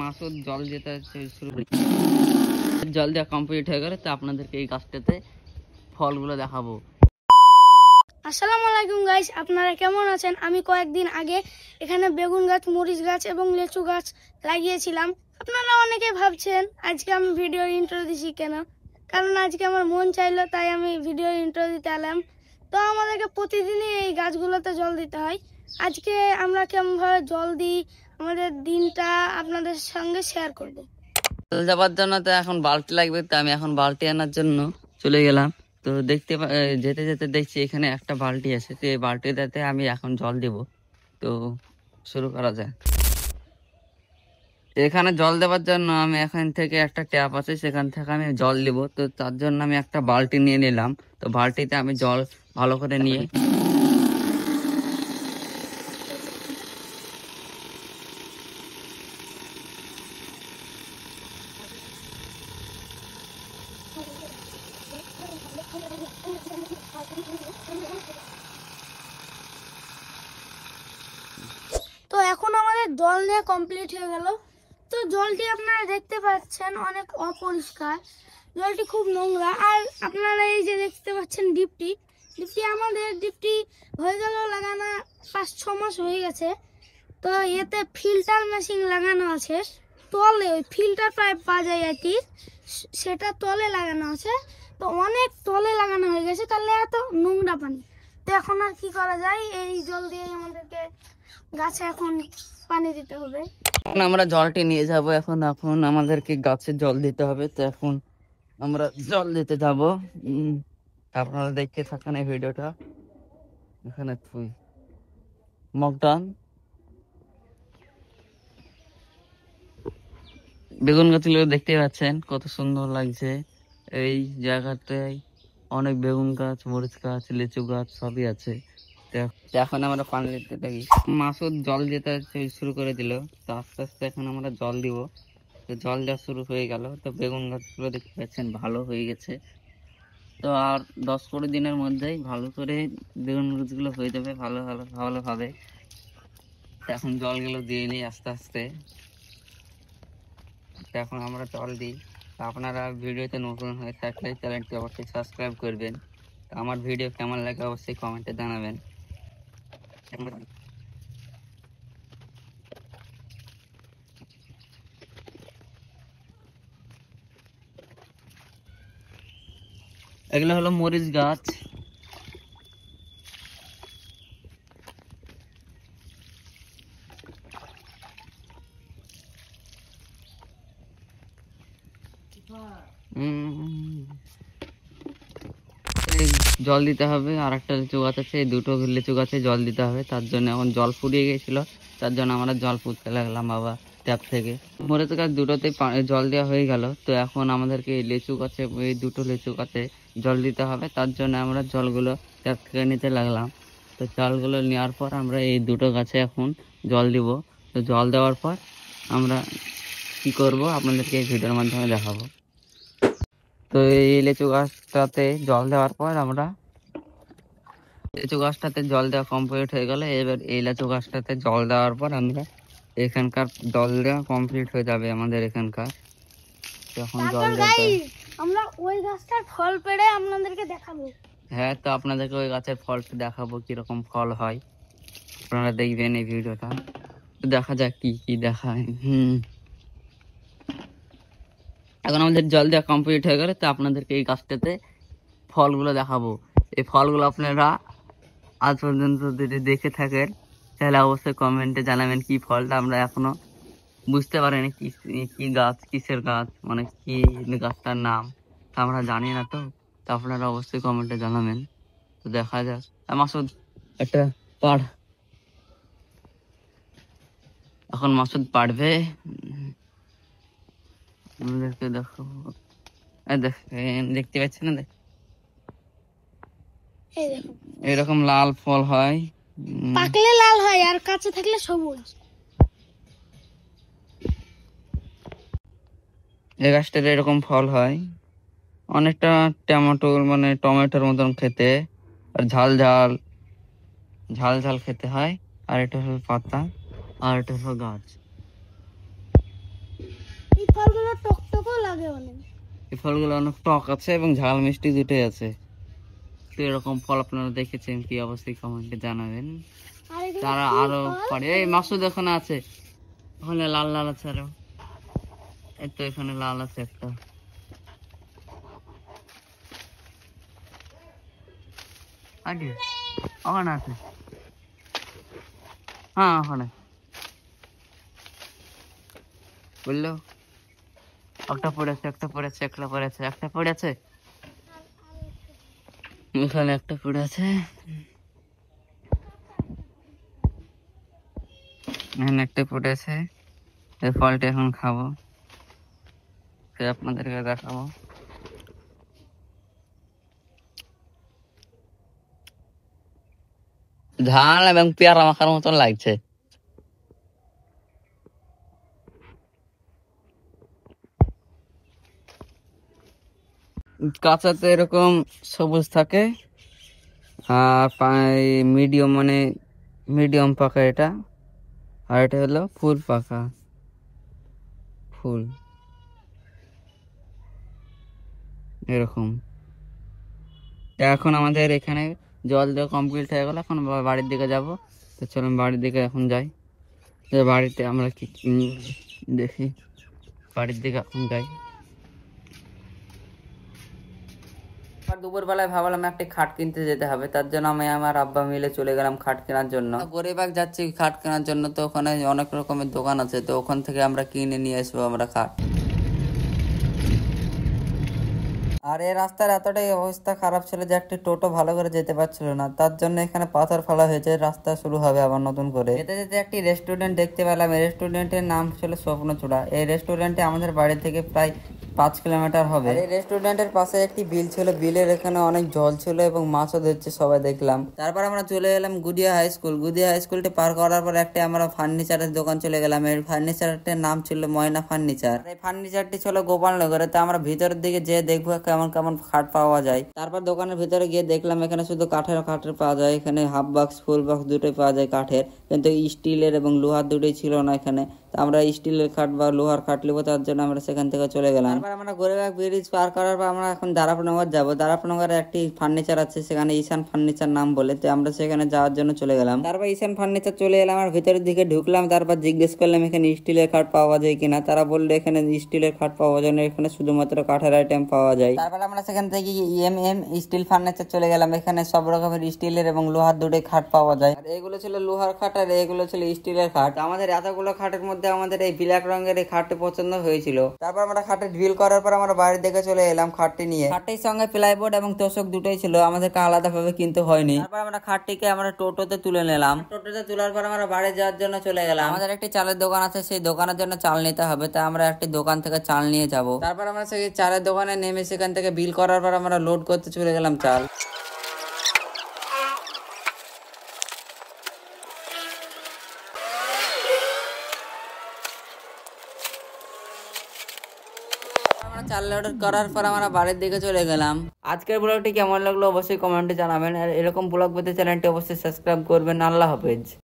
মাসুদ জল দিতে শুরু করি। জল দেওয়া কমপ্লিট হয়ে গেলে তো আপনাদেরকে এই গাছটাতে ফলগুলো দেখাবো। আসসালামু আলাইকুম গাইস, আপনারা কেমন আছেন? আমি কয়েকদিন আগে এখানে বেগুন গাছ, মরিচ গাছ এবং লেচু গাছ লাগিয়েছিলাম। আপনারা অনেকে ভাবছেন আজকে আমি ভিডিও ইন্ট্রো দিছি কেন, কারণ আজকে আমার মন চাইলো তাই আমি ভিডিও ইন্ট্রো দিতে এলাম। তো আমাদেরকে প্রতিদিনই এই গাছগুলোতে জল দিতে হয়। আজকে আমরা কেমনভাবে জল দিই আমাদের দিনটা আপনাদের সঙ্গে শেয়ার করব। জল দেওয়ার জন্য তো এখন বালতি লাগবে, তো আমি এখন বালতি আনার জন্য চলে গেলাম। তো যেতে যেতে দেখছি এখানে একটা বালতি আছে, তো এই বালতিটাতে আমি এখন জল দেব। তো শুরু করা যায়। এখানে জল দেওয়ার জন্য আমি এখান থেকে একটা ট্যাপ আছে, সেখান থেকে আমি জল দেব। তো তার জন্য আমি একটা বালতি নিয়ে নিলাম। তো বালতিতে আমি জল ভালো করে নিয়ে তো এখন আমাদের জল নিয়ে কমপ্লিট হয়ে গেল। তো জলটি আপনারা দেখতে পাচ্ছেন অনেক অপরিষ্কার, জলটি খুব নোংরা। আর আপনারা এই যে দেখতে পাচ্ছেন ডিপটি আমাদের ডিপটি হয়ে গেল লাগানো 5-6 মাস হয়ে গেছে। তো এতে ফিল্টার মেশিন লাগানো আছে তলে, ওই ফিল্টার পাইপ পাওয়া যায় আর কি, সেটা তলে লাগানো আছে। তো অনেক তলে লাগানো হয়ে গেছে, তাহলে এত নোংরা পানি। তো এখন আর কি করা যায়, এই জল দিয়ে আমাদেরকে গাছে এখন পানি দিতে হবে। আমরা জলটি নিয়ে যাব। এখন আমাদেরকে গাছে জল দিতে হবে। তো এখন আমরা জল দিতে যাব। আপনারা দেখতে থাকেন এই ভিডিওটা। এখানে মগডান বেগুন গাছগুলো দেখতে পাচ্ছেন কত সুন্দর লাগছে। এই জায়গাটায় অনেক বেগুন গাছ, মরিচ গাছ, লিচু গাছ সবই আছে। তো এখন আমরা পানি দিতে থাকি। মাসুদ জল দিতে শুরু করে দিল। তো আস্তে আস্তে এখন আমরা জল দিব। তো জল দেওয়া শুরু হয়ে গেল। তো বেগুন গাছগুলো দেখতে পাচ্ছেন ভালো হয়ে গেছে। তো আর 10-15 দিনের মধ্যেই ভালো করে বেগুন গাছগুলো হয়ে যাবে ভালোভাবে। এখন জলগুলো দিয়ে নিই আস্তে আস্তে। এখন আমরা জল দিই। আপনারা ভিডিওতে নতুন হয়ে থাকলে চ্যানেলটি অবশ্যই সাবস্ক্রাইব করবেন। আমার ভিডিও কেমন লাগে অবশ্যই কমেন্টে জানাবেন। এগুলো হলো মরিচ গাছ। জল দিতে হবে। আর একটা লিচু গাছ আছে, এই দুটো লিচু গাছে জল দিতে হবে। তার জন্য এখন জল ফুরিয়ে গেছিল, তার জন্য আমরা জল পুঁততে লাগলাম বাবা ট্যাপ থেকে। মরিচ গাছ দুটোতে জল দেওয়া হয়ে গেল। তো এখন আমাদেরকে এই লিচু গাছে, এই দুটো লিচু গাছে জল দিতে হবে। তার জন্য আমরা জলগুলো ট্যাপ থেকে নিতে লাগলাম। তো জলগুলো নেওয়ার পর আমরা এই দুটো গাছে এখন জল দিব। তো জল দেওয়ার পর আমরা কি করব আপনাদেরকে এই ভিডিওর মাধ্যমে দেখাবো। তো এই লিচু গাছটাতে জল দেওয়ার পর লিচু গাছটাতে জল দেওয়া কমপ্লিট হয়ে গেলে এবার এই লিচু গাছটাতে জল দেওয়ার পর আমরা এখানকার জল দেওয়া কমপ্লিট হয়ে যাবে আমাদের এখানকার। তখন জল আমরা ওই গাছটার ফল পেড়ে আপনাদেরকে দেখাবো। হ্যাঁ, তো আপনাদেরকে ওই গাছের ফলটা দেখাবো কিরকম ফল হয়। আপনারা দেখবেন এই ভিডিওটা। দেখা যাক কি কি দেখায়। এখন আমাদের জল দেওয়া কমপ্লিট হয়ে গেলে তো আপনাদেরকে এই গাছটাতে ফলগুলো দেখাবো। এই ফলগুলো আপনারা আজ পর্যন্ত যদি দেখে থাকেন তাহলে অবশ্যই কমেন্টে জানাবেন কি ফলটা। আমরা এখনো বুঝতে পারিনি কি গাছ, কিসের গাছ, মানে কি গাছটার নাম আমরা জানি না। তো আপনারা অবশ্যই কমেন্টে জানাবেন। তো দেখা যাক। মাসুদ একটা পাড়, এখন মাসুদ পাড়বে, আমাদেরকে দেখাবো। দেখতে পাচ্ছেন না, এরকম লাল ফল হয়, পাকলে লাল হয় আর কাঁচা থাকলে সবুজ। এই গাছটাতে এরকম ফল হয়, অনেকটা টমেটোর মতন খেতে, আর ঝাল ঝাল খেতে হয়। আর এটা হলো পাতা, আর এটা হলো গাছ। লাগে অনেক। এই ফলগুলো অনেক টক আছে এবং ঝাল মিষ্টি দুটোই আছে। তো এরকম ফল আপনারা দেখেছেন কি, অবশ্যই কমেন্টে জানাবেন। আর এগুলো তারা কি আরো ফল? পরে এই মাসুদ ওখানে আছে, ওখানে লাল লাল আছে আরো, এই তো এখানে লাল আছে একটা। আগে ওখানে আছে, হ্যাঁ ওখানে বললো একটা পড়েছে, একটা পড়েছে, একটা পড়েছে, একটা পড়েছে, এখানে একটা পড়ে আছে, এখানে একটা পড়েছে। এই ফলটা এখন খাবো, সে আপনাদেরকে দেখাবো। ঝাল এবং পেয়ারা মাখার মতন লাগছে। কাঁচাতে এরকম সবুজ থাকে, আর মিডিয়াম মানে মিডিয়াম পাকা এটা, আর এটা হলো ফুল পাকা ফুল এরকম। তো এখন আমাদের এখানে জল দেওয়া কমপ্লিট হয়ে গেল, এখন বাড়ির দিকে যাব। তো চলুন বাড়ির দিকে এখন যাই, যে বাড়িতে আমরা কি দেখি, বাড়ির দিকে এখন যাই। আর দুপুরবেলায় ভাবলাম একটা খাট কিনতে যেতে হবে, তার জন্য আমি আমার আব্বা মিলে চলে গেলাম খাট কেনার জন্য। গরিবাগ যাচ্ছি খাট কেনার জন্য, তো ওখানে অনেক রকমের দোকান আছে, তো ওখান থেকে আমরা কিনে নিয়ে আসবো আমরা খাট। আর এই রাস্তার এতটাই অবস্থা খারাপ ছিল যে একটি টোটো ভালো করে যেতে পারছিল না, তার জন্য এখানে পাথর ফেলা হয়েছে, রাস্তা শুরু হবে আবার নতুন করে। যেতে যেতে একটি রেস্টুরেন্ট দেখতে পেলাম, এই রেস্টুরেন্টের নাম ছিল স্বপ্নচূড়া। এই রেস্টুরেন্টে আমাদের বাড়ি থেকে প্রায় 5 কিলোমিটার হবে। এই রেস্টুরেন্টের পাশে একটি বিল ছিল, বিলের এখানে অনেক জল ছিল এবং মাছও ধরছে সবাই দেখলাম। তারপর আমরা চলে এলাম Gudia high school. Gudia high স্কুলটি পার করার পর একটা আমরা ফার্নিচারের দোকান চলে গেলাম। এই ফার্নিচারটির নাম ছিল ময়না ফার্নিচার। এই ফার্নিচারটি ছিল গোপালনগরে, তো আমরা ভিতরের দিকে যেয়ে দেখবো কেমন কেমন খাট পাওয়া যায়। তারপর দোকানের ভিতরে গিয়ে দেখলাম এখানে শুধু কাঠের পাওয়া যায়, এখানে হাফ বক্স ফুল বক্স দুটোই পাওয়া যায় কাঠের, কিন্তু স্টিলের এবং লোহার দুটোই ছিল না এখানে। তো আমরা স্টিলের খাট বা লোহার খাট নেবো, তার জন্য আমরা সেখান থেকে চলে গেলাম। তারপর আমরা গরিবাগ ব্রিজ পার করার পর আমরা এখন দারাপনগর যাবো। দারাপনগরে একটি ফার্নিচার আছে, সেখানে ঈশান ফার্নিচার নাম বলে, তো আমরা সেখানে যাওয়ার জন্য চলে গেলাম। তারপর ঈশান ফার্নিচার চলে এলাম আর ভিতরের দিকে ঢুকলাম। তারপর জিজ্ঞেস করলাম এখানে স্টিলের খাট পাওয়া যায় কিনা, তারা বললো এখানে স্টিলের খাট পাওয়া যায় না, এখানে শুধুমাত্র কাঠের আইটেম পাওয়া যায়। তারপর আমরা সেখান থেকে স্টিল ফার্নিচার চলে গেলাম, এখানে সব রকমের স্টিলের এবং লোহার দুটোই খাট পাওয়া যায়। আর এগুলো ছিল লোহার খাট আর এগুলো ছিল স্টিলের খাট। আমাদের এতগুলো খাটের মধ্যে আমাদের এই ব্ল্যাক রঙের এই খাটটি পছন্দ হয়েছিল। তারপর আমরা খাটের বিল করার পর আমরা বাড়ির দিকে চলে এলাম খাটটি নিয়ে। খাটটির সঙ্গে প্লাইবোর্ড এবং তোষক দুটোই ছিল, আমাদেরকে আলাদাভাবে কিনতে হয়নি। তারপর আমরা খাটটিকে আমরা টোটোতে তুলে নিলাম। টোটোতে তোলার পর আমরা বাড়ি যাওয়ার জন্য চলে গেলাম। আমাদের একটি চালের দোকান আছে, সেই দোকানের জন্য চাল নিতে হবে, তাই আমরা একটি দোকান থেকে চাল নিয়ে যাব। তারপর আমরা সেই চালের দোকানে নেমে সেখান থেকে বিল করার পর আমরা লোড করতে চলে গেলাম চাল। চাল লোড করার পর আমরা বাড়ির দিকে চলে গেলাম। আজকের ব্লগটি কেমন লাগলো অবশ্যই কমেন্টে জানাবেন, আর এরকম ব্লগ পেতে চ্যানেলটি অবশ্যই সাবস্ক্রাইব করবেন। আল্লাহ হাফেজ।